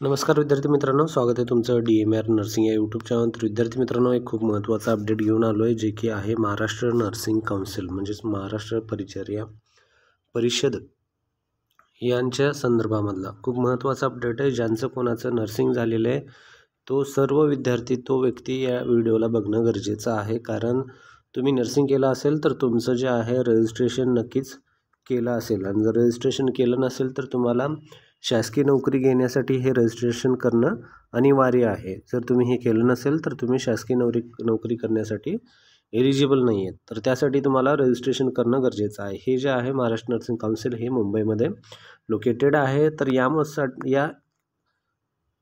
नमस्कार विद्यार्थी मित्रांनो, स्वागत आहे तुमचं DMR नर्सिंग या यूट्यूब चॅनल. तर विद्यार्थी मित्रांनो, एक खूप महत्त्वाचा अपडेट घेऊन आलो आहे, जे की आहे महाराष्ट्र नर्सिंग काउन्सिल म्हणजेच महाराष्ट्र परिचर्या परिषद यांच्या संदर्भामधला खूप महत्त्वाचा अपडेट आहे. ज्यांचं कोणाचं नर्सिंग झालेलं आहे तो सर्व विद्यार्थी तो व्यक्ती या व्हिडिओला बघणं गरजेचं आहे. कारण तुम्ही नर्सिंग केलं असेल तर तुमचं जे आहे रजिस्ट्रेशन नक्कीच केलं असेल, आणि जर रजिस्ट्रेशन केलं नसेल तर तुम्हाला शासकीय नोकरी घेण्यासाठी हे रजिस्ट्रेशन करणं अनिवार्य आहे. जर तुम्ही हे केलं नसेल तर तुम्ही शासकीय नोकरी करण्यासाठी एलिजिबल नाही आहेत. तर त्यासाठी तुम्हाला रजिस्ट्रेशन करणं गरजेचं आहे. हे जे आहे महाराष्ट्र नर्सिंग काउन्सिल हे मुंबईमध्ये लोकेटेड आहे. तर या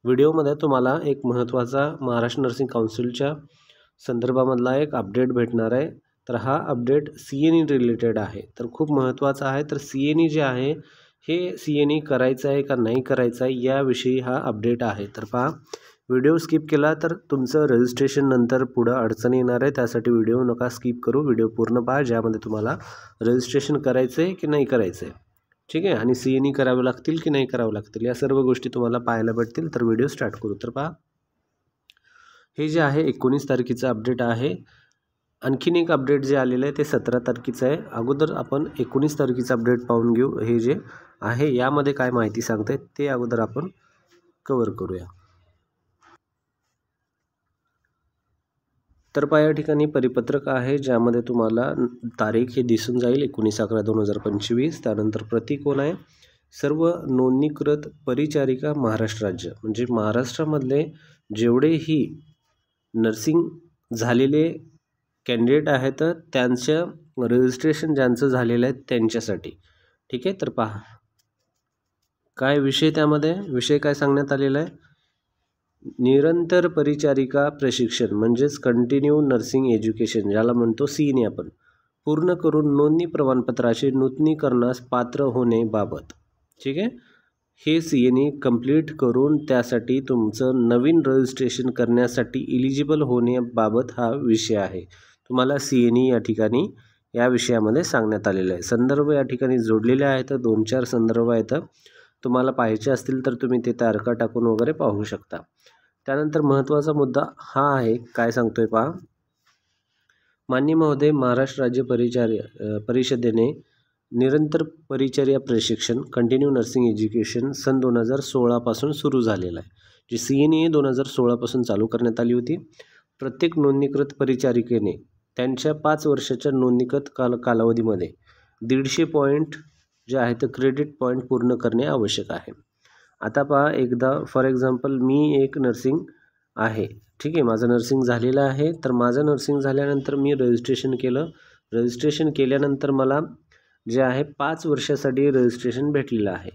व्हिडिओमध्ये तुम्हाला एक महत्त्वाचा महाराष्ट्र नर्सिंग काउन्सिलच्या संदर्भामधला एक अपडेट भेटणार आहे. तर हा अपडेट CNE रिलेटेड आहे, तर खूप महत्त्वाचा आहे. तर CNE जे आहे हे CNE करायचं आहे का नाही करायचं आहे याविषयी हा अपडेट आहे. तर पहा, व्हिडिओ स्किप केला तर तुमचं रजिस्ट्रेशन नंतर पुढं अडचण येणार आहे. त्यासाठी व्हिडिओ नका स्किप करू, व्हिडिओ पूर्ण पहा, ज्यामध्ये तुम्हाला रजिस्ट्रेशन करायचं आहे की नाही करायचं आहे, ठीक आहे, आणि CNE करावे लागतील की नाही करावे लागतील या सर्व गोष्टी तुम्हाला पाहायला भेटतील. तर व्हिडिओ स्टार्ट करू. तर पहा, हे जे आहे 19 तारखेचं अपडेट आहे. आणखीन एक अपडेट जे आलेलं आहे ते 17 तारखेचं आहे. अगोदर आपण 19 तारखेचं अपडेट पाहून घेऊ. हे जे आहे यामध्ये काय माहिती सांगते ते अगोदर आपण कव्हर करूया. तर पहा, या ठिकाणी परिपत्रक आहे, ज्यामध्ये तुम्हाला तारीख हे दिसून जाईल 19/11/2025. त्यानंतर प्रति कोण आहे, सर्व नोंदणीकृत परिचारिका महाराष्ट्र राज्य, म्हणजे महाराष्ट्रामधले जेवढेही नर्सिंग झालेले कॅन्डिडेट आहेत त्यांचं रजिस्ट्रेशन ज्यांचं झालेलं आहे त्यांच्यासाठी, ठीक आहे. तर पहा काय विषय, त्यामध्ये विषय काय सांगण्यात आलेला आहे, निरंतर परिचारिका प्रशिक्षण म्हणजेच कंटिन्यू नर्सिंग एज्युकेशन ज्याला म्हणतो CNE आपण पूर्ण करून नोंदणी प्रमाणपत्राचे नूतनीकरणास पात्र होण्याबाबत, ठीक आहे. हे CNE कंप्लीट करून त्यासाठी तुमचं नवीन रजिस्ट्रेशन करण्यासाठी इलिजिबल होण्याबाबत हा विषय आहे. तुम्हाला CNE या ठिकाणी या विषयामध्ये सांगण्यात आलेलं आहे. संदर्भ या ठिकाणी जोडलेले आहेत, 2-4 संदर्भ आहेत. तुम्हाला पाहायचे असतील तर तुम्ही ते तारखा टाकून वगैरे पाहू शकता. त्यानंतर महत्त्वाचा मुद्दा हा आहे, काय सांगतोय पहा, माननीय महोदय, महाराष्ट्र राज्य परिषदेने निरंतर परिचर्या प्रशिक्षण कंटिन्यू नर्सिंग एज्युकेशन सन 2016 पासून सुरू झालेलं आहे. जी CNE 2016 पासून चालू करण्यात आली होती. प्रत्येक नोंदणीकृत परिचारिकेने त्यांच्या 5 वर्षाच्या नोंदणीकृत कालावधीमध्ये 150 पॉईंट जे आहे ते क्रेडिट पॉईंट पूर्ण करणे आवश्यक आहे. आता पहा, एकदा फॉर एक्झाम्पल मी एक नर्सिंग आहे, ठीक आहे, माझं नर्सिंग झालेलं आहे. तर माझं नर्सिंग झाल्यानंतर मी रजिस्ट्रेशन केलं. रजिस्ट्रेशन केल्यानंतर मला जे आहे 5 वर्षासाठी रजिस्ट्रेशन भेटलेलं आहे.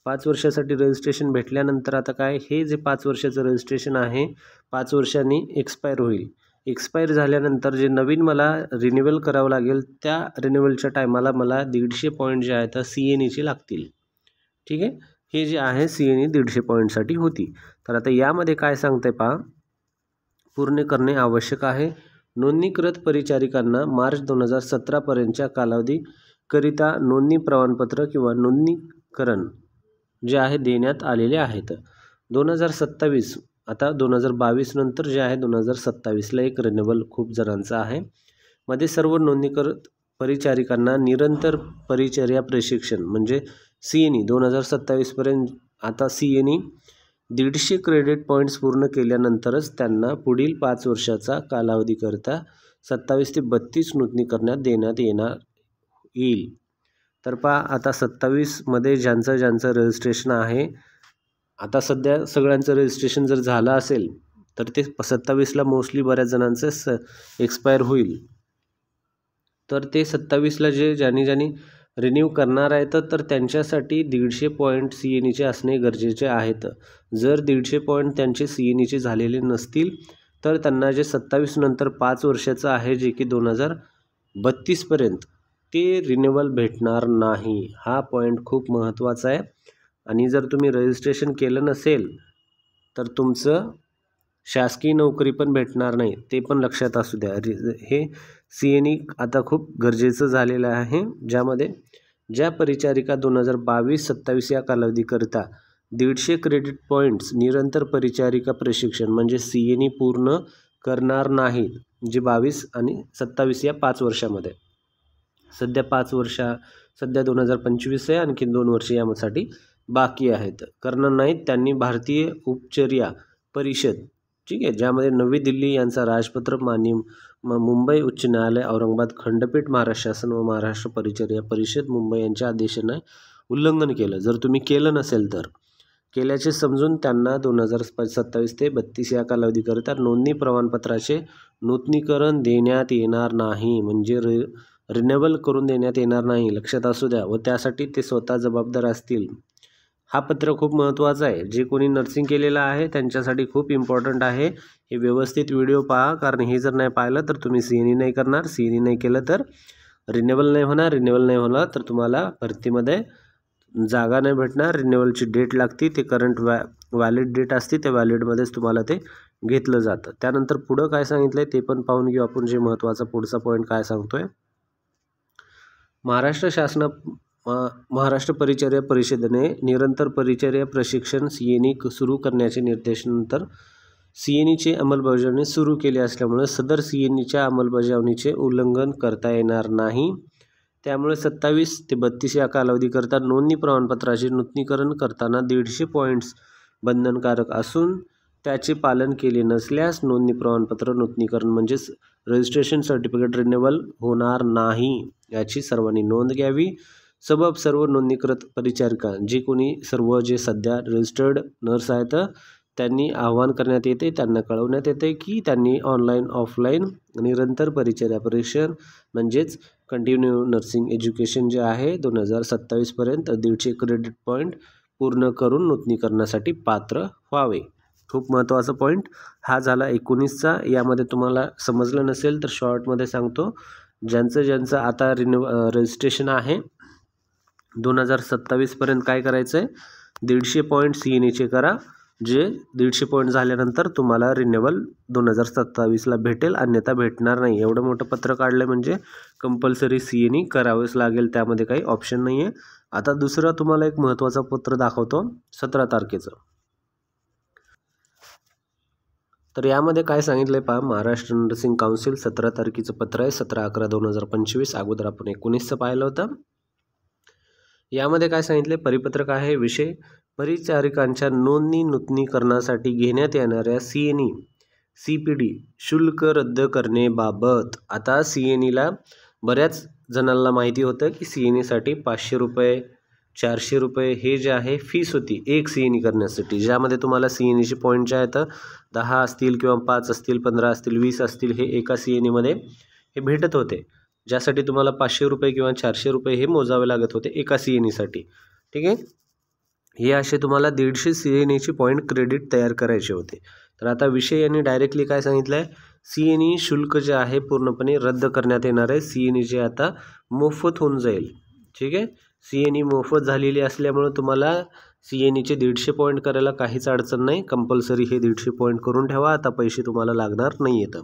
5 वर्षासाठी रजिस्ट्रेशन भेटल्यानंतर आता काय, हे जे 5 वर्षाचं रजिस्ट्रेशन आहे 5 वर्षांनी एक्सपायर होईल. एक्सपायर झाल्यानंतर जे नवीन मला रिन्युअल करावं लागेल, त्या रिन्युअलच्या टायमाला मला 150 पॉईंट जे आहेत CNEचे लागतील, ठीक आहे. हे जे आहे CNE 150 पॉईंटसाठी होती. तर आता यामध्ये काय सांगते पहा, पूर्ण करणे आवश्यक आहे. नोंदणीकृत परिचारिकांना मार्च 2017 पर्यंतच्या कालावधीकरिता नोंदणी प्रमाणपत्र किंवा नोंदणीकरण जे आहे देण्यात आलेले आहेत. 2027 आता 2022 नंतर जे आहे 2027ला एक रिन्युअल खूप जणांचा आहे. मध्ये सर्व नोंदणीकृत परिचारिकांना निरंतर परिचर्या प्रशिक्षण म्हणजे CNE 2027 पर्यंत आता CNE 150 क्रेडिट पॉईंट्स पूर्ण केल्यानंतरच त्यांना पुढील 5 वर्षाचा कालावधीकरिता 27 ते 32 नूतनीकरणात देण्यात येईल. तर पहा, आता 27मध्ये ज्यांचं रजिस्ट्रेशन आहे, आता सध्या सगळ्यांचं रजिस्ट्रेशन जर झालं असेल तर ते 27ला मोस्टली बऱ्याच जणांचं एक्सपायर होईल. तर ते 27ला ज्यांनी रिन्यू करणार आहेत तर त्यांच्यासाठी 150 पॉईंट CNEचे असणे गरजेचे आहेत. जर 150 पॉईंट त्यांचे CNEचे झालेले नसतील तर त्यांना जे 27 नंतर 5 वर्षाचं आहे, जे की 2032 पर्यंत, ते रिन्युअल भेटणार नाही. हा पॉईंट खूप महत्त्वाचा आहे. आणि जर तुम्ही रजिस्ट्रेशन केलं नसेल तर तुमचं शासकीय नोकरी पण भेटणार नाही, ते पण लक्षात असू द्या. हे CNE आता खूप गरजेचं झालेलं आहे, ज्यामध्ये ज्या परिचारिका 2022-27 या कालावधीकरिता 150 क्रेडिट पॉईंट्स निरंतर परिचारिका प्रशिक्षण म्हणजे CNE पूर्ण करणार नाहीत, जे 22 आणि 27 या 5 वर्षामध्ये. सध्या 5 वर्ष, सध्या 2025 आहे, आणखी 2 वर्ष यासाठी बाकी आहेत. करणार नाहीत त्यांनी भारतीय उपचर्या परिषद, ठीक आहे, ज्यामध्ये नवी दिल्ली यांचा राजपत्र, मुंबई उच्च न्यायालय, औरंगाबाद खंडपीठ, महाराष्ट्र शासन व महाराष्ट्र परिचर्या परिषद मुंबई यांच्या आदेशाने उल्लंघन केलं. जर तुम्ही केलं नसेल तर केल्याचे समजून त्यांना 2027 ते 32 या कालावधीकरिता नोंदणी प्रमाणपत्राचे नूतनीकरण देण्यात येणार नाही, म्हणजे रिन्युअल करून देण्यात येणार नाही, लक्षात असू द्या, व त्यासाठी ते स्वतः जबाबदार असतील. हा पत्र खूप महत्त्वाचा आहे. जे कोणी नर्सिंग केलेलं आहे त्यांच्यासाठी खूप इम्पॉर्टंट आहे. हे व्यवस्थित व्हिडिओ पहा, कारण हे जर नाही पाहिलं तर तुम्ही CNE नाही करणार. CNE नाही केलं तर रिन्युअल नाही होणार. रिन्युअल नाही होणार तर तुम्हाला भरतीमध्ये जागा नाही भेटणार. रिन्युअलची डेट लागते, ते करंट व्हॅलिड डेट असते, त्या व्हॅलिडमध्येच तुम्हाला ते घेतलं जातं. त्यानंतर पुढं काय सांगितलं आहे ते पण पाहून घेऊ आपण. जे महत्त्वाचा पुढचा पॉईंट काय सांगतोय, महाराष्ट्र परिचर्या परिषदेने निरंतर परिचर्या प्रशिक्षण CNE सुरू करण्याचे निर्देशानंतर CNEची अंमलबजावणी सुरू केली असल्यामुळे सदर CNEच्या अंमलबजावणीचे उल्लंघन करता येणार नाही. त्यामुळे 27 ते 32 या कालावधीकरता नोंदणी प्रमाणपत्राचे नूतनीकरण करताना 150 पॉईंट्स बंधनकारक असून त्याचे पालन केले नसल्यास नोंदणी प्रमाणपत्र नूतनीकरण म्हणजेच रजिस्ट्रेशन सर्टिफिकेट रिन्युअल होणार नाही, याची सर्वांनी नोंद घ्यावी. सबब सर्व नोंदणीकृत परिचारिका जे सध्या रजिस्टर्ड नर्स आहेत त्यांनी आवाहन करण्यात येते, त्यांना कळवण्यात येते की त्यांनी ऑनलाईन ऑफलाईन निरंतर परिचर्या परिक्षण म्हणजेच कंटिन्यू नर्सिंग एज्युकेशन जे आहे 2027 पर्यंत 150 क्रेडिट पॉईंट पूर्ण करून नूतनीकरणासाठी पात्र व्हावे. खूप महत्त्वाचा पॉईंट हा झाला 19चा. यामध्ये तुम्हाला समजलं नसेल तर शॉर्टमध्ये सांगतो. ज्यांचं आता रजिस्ट्रेशन आहे 2027 पर्यंत काय करायचं आहे, 150 पॉईंट CNEचे करा. जे 150 पॉईंट झाल्यानंतर तुम्हाला रिन्युअल 2027ला भेटेल, अन्यथा भेटणार नाही. एवढं मोठं पत्र काढलं म्हणजे कंपल्सरी CNE करावंच लागेल, त्यामध्ये काही ऑप्शन नाही आहे. आता दुसरं तुम्हाला एक महत्त्वाचं पत्र दाखवतो 17 तारखेचं. तर यामध्ये काय सांगितलं आहे पहा, महाराष्ट्र नर्सिंग काउन्सिल 17 तारखेचं पत्र आहे, 17/11/2025. अगोदर आपण 19चं पाहिलं होतं. यामध्ये काय सांगितले, परिपत्रक आहे. विषय परिचारिकांच्या नोंदणी नूतनीकरणासाठी घेण्यात येणाऱ्या CNE CPD शुल्क रद्द करण्याबाबत. आता CNEला बऱ्याच जणांना माहिती होतं की CNEसाठी 500 रुपये 400 रुपये हे जे आहे फीस होती एक CNE करण्यासाठी, ज्यामध्ये तुम्हाला CNEचे पॉईंट जे आहेत 10 असतील किंवा 5 असतील, 15 असतील, 20 असतील, हे एका CNEमध्ये हे भेटत होते, ज्यासाठी तुम्हाला 500 रुपये किंवा 400 रुपये हे मोजावे लागत होते एका CNEसाठी. ठीक आहे, हे असे तुम्हाला 150 CNEचे पॉईंट क्रेडिट तयार करायचे होते. तर आता विषय यांनी डायरेक्टली काय सांगितलं आहे, CNE शुल्क जे आहे पूर्णपणे रद्द करण्यात येणार आहे. CNE जे आता मोफत होऊन जाईल. ठीक आहे, CNE मोफत झालेली असल्यामुळे तुम्हाला CNEचे 150 पॉईंट करायला काहीच अडचण नाही. कंपल्सरी हे 150 पॉईंट करून ठेवा, आता पैसे तुम्हाला लागणार नाही आहेत.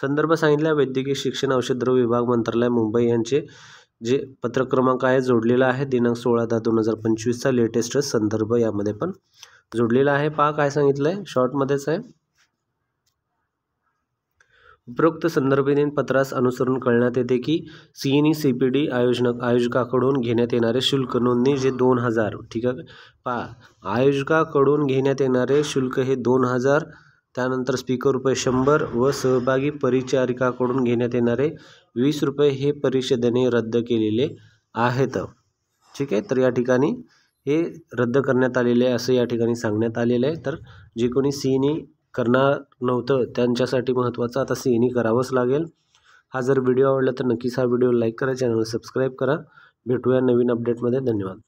संदर्भ सांगितला, वैद्यकीय शिक्षण औषधद्रव्य विभाग मंत्रालय मुंबई यांचे जे पत्र क्रमांक आहे जोडलेला आहे, दिनांक 16/10/2025चा लेटेस्ट संदर्भ यामध्ये पण जोडलेला आहे. पहा काय सांगितलं आहे, शॉर्टमध्येच आहे. उपरोक्त संदर्भहीन पत्रास अनुसरून कळण्यात येते की CNE CPD आयोजकाकडून घेण्यात येणारे शुल्क नोंदणी जे 2000, ठीक आहे, पहा आयोजकाकडून घेण्यात येणारे शुल्क हे 2000, त्यानंतर स्पीकर रुपये 100 व सहभागी परिचारिकाकडून घेण्यात येणारे 20 रुपये हे परिषदेने रद्द केलेले आहेत. ठीक आहे, तर या ठिकाणी हे रद्द करण्यात आलेले असं या ठिकाणी सांगण्यात आलेलं आहे. तर जे कोणी CNE करणार नव्हतं त्यांच्यासाठी महत्त्वाचं, आता CNE करावंच लागेल. हा जर व्हिडिओ आवडला तर नक्कीच हा व्हिडिओ लाईक करा, चॅनल सबस्क्राईब करा. भेटूया नवीन अपडेटमध्ये. धन्यवाद.